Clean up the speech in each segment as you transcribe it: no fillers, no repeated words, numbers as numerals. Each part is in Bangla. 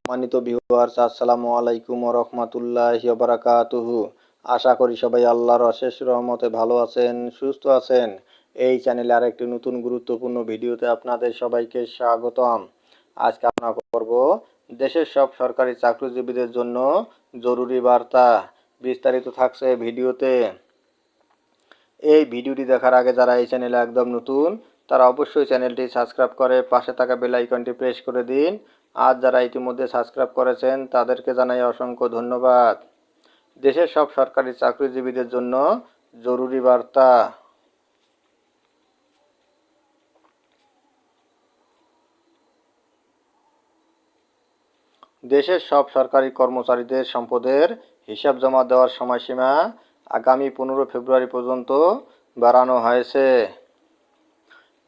সম্মানিত ভিউয়ার্স, আসসালামু আলাইকুম ওয়া রাহমাতুল্লাহি ওয়া বারাকাতুহু। আশা করি সবাই আল্লাহর অশেষ রহমতে ভালো আছেন, সুস্থ আছেন। এই চ্যানেলে আরেকটি নতুন গুরুত্বপূর্ণ ভিডিওতে আপনাদের সবাইকে স্বাগতম। আজকে আমরা করব দেশের সব সরকারি চাকরিজীবীদের জন্য জরুরি বার্তা। বিস্তারিত থাকছে ভিডিওতে। এই ভিডিওটি দেখার আগে যারা এই চ্যানেলে একদম নতুন, তারা অবশ্যই চ্যানেলটি সাবস্ক্রাইব করে পাশে থাকা বেল আইকনটি প্রেস করে দিন। আর যারা ইতিমধ্যে সাবস্ক্রাইব করেছেন তাদেরকে জানাই অসংখ্য ধন্যবাদ। দেশের সব সরকারি চাকরিজীবীদের জন্য জরুরি বার্তা। দেশের সব সরকারি কর্মচারীদের সম্পদের হিসাব জমা দেওয়ার সময়সীমা আগামী 15 ফেব্রুয়ারি পর্যন্ত বাড়ানো হয়েছে।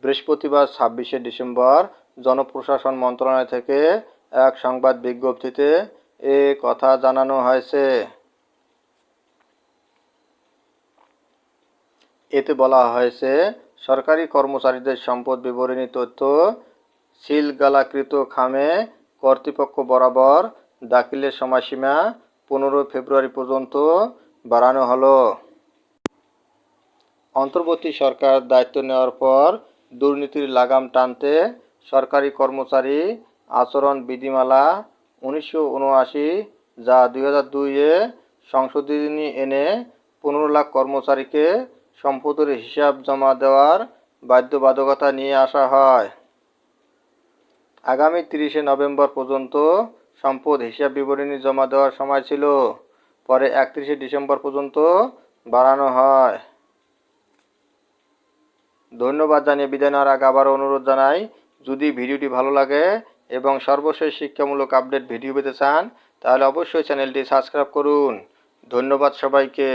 বৃহস্পতিবার 26শে ডিসেম্বর জনপ্রশাসন মন্ত্রণালয় থেকে এক সংবাদ বিজ্ঞপ্তিতে এ কথা জানানো হয়েছে। এতে বলা হয়েছে, সরকারি কর্মচারীদের সম্পদ বিবরণী তথ্য সিলগালাকৃত খামে কর্তৃপক্ষ বরাবর দাখিলের সময়সীমা 15 ফেব্রুয়ারি পর্যন্ত বাড়ানো হলো। অন্তর্বর্তী সরকার দায়িত্ব নেওয়ার পর দুর্নীতির লাগাম টানতে সরকারি কর্মচারী আচরণ বিধিমালা 1979, যা 2002-এ সংশোধনী এনে 15 লাখ কর্মচারীকে সম্পদের হিসাব জমা দেওয়ার বাধ্যবাধকতা নিয়ে আসা হয়। আগামী 30শে নভেম্বর পর্যন্ত সম্পদ হিসাব বিবরণী জমা দেওয়ার সময় ছিল, পরে 31শে ডিসেম্বর পর্যন্ত বাড়ানো হয়। ধন্যবাদ জানিয়ে বিদায় নেওয়ার আগে আবারও অনুরোধ জানাই, যদি ভিডিওটি ভালো লাগে এবং সর্বশেষ শিক্ষামূলক আপডেট ভিডিও পেতে চান তাহলে অবশ্যই চ্যানেলটি সাবস্ক্রাইব করুন। ধন্যবাদ সবাইকে।